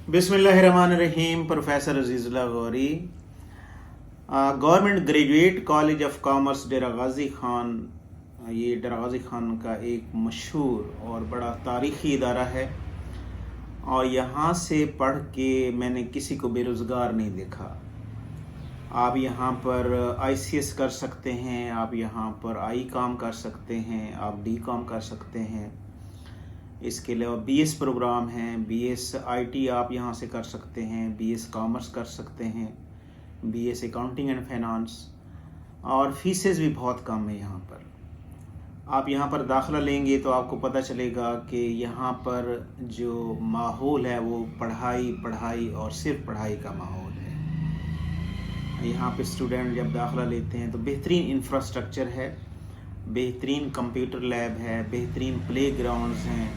बिस्मिल्लाहिर्रहमानिर्रहीम। Professor Azizullah Ghauri, government graduate college of commerce Dera Ghazi Khan, ये डेरा गाज़ी ख़ान का एक मशहूर और बड़ा तारीख़ी इदारा है और यहाँ से पढ़ के मैंने किसी को बेरोज़गार नहीं देखा। आप यहाँ पर ICS कर सकते हैं, आप यहाँ पर आई काम कर सकते हैं, आप डी काम कर सकते हैं। इसके अलावा BS प्रोग्राम हैं, BS IT आप यहाँ से कर सकते हैं, BS कॉमर्स कर सकते हैं, BS अकाउंटिंग एंड फाइनेंस, और फीसेस भी बहुत कम है यहाँ पर। आप यहाँ पर दाखिला लेंगे तो आपको पता चलेगा कि यहाँ पर जो माहौल है वो पढ़ाई और सिर्फ पढ़ाई का माहौल है। यहाँ पे स्टूडेंट जब दाखिला लेते हैं तो बेहतरीन इंफ्रास्ट्रक्चर है, बेहतरीन कंप्यूटर लैब है, बेहतरीन प्ले ग्राउंड्स हैं,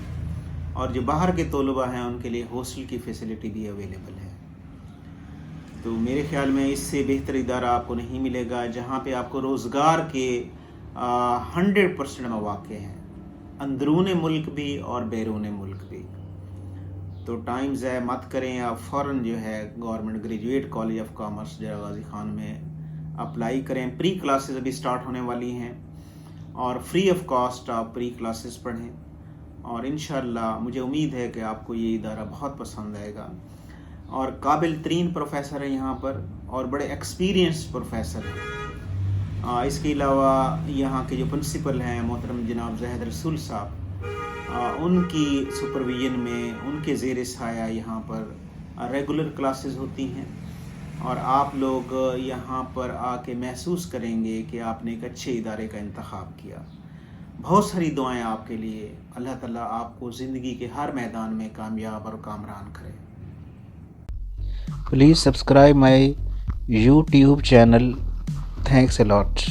और जो बाहर के तलबा हैं उनके लिए हॉस्टल की फैसिलिटी भी अवेलेबल है। तो मेरे ख्याल में इससे बेहतर इदारा आपको नहीं मिलेगा, जहाँ पे आपको रोज़गार के 100% मौक़े हैं, अंदरून मुल्क भी और बैरून मुल्क भी। तो टाइम ज़ाया मत करें, आप फ़ौरन जो है government graduate college of commerce Dera Ghazi Khan में अप्लाई करें। प्री क्लासेस अभी स्टार्ट होने वाली हैं और फ्री ऑफ कॉस्ट आप प्री क्लासेस पढ़ें, और इंशाअल्लाह मुझे उम्मीद है कि आपको ये इदारा बहुत पसंद आएगा। और काबिल तरीन प्रोफेसर हैं यहाँ पर और बड़े एक्सपीरियंस प्रोफेसर हैं। इसके अलावा यहाँ के जो प्रिंसिपल हैं मोहतरम जनाब ज़ाहिद रसूल साहब, उनकी सुपरविजन में उनके ज़ेर साया यहाँ पर रेगुलर क्लासेस होती हैं, और आप लोग यहाँ पर आके महसूस करेंगे कि आपने एक अच्छे इदारे का इंतखाब किया। बहुत सारी दुआएं आपके लिए। अल्लाह ताला आपको ज़िंदगी के हर मैदान में कामयाब और कामरान करे। Please subscribe my YouTube channel. Thanks a lot.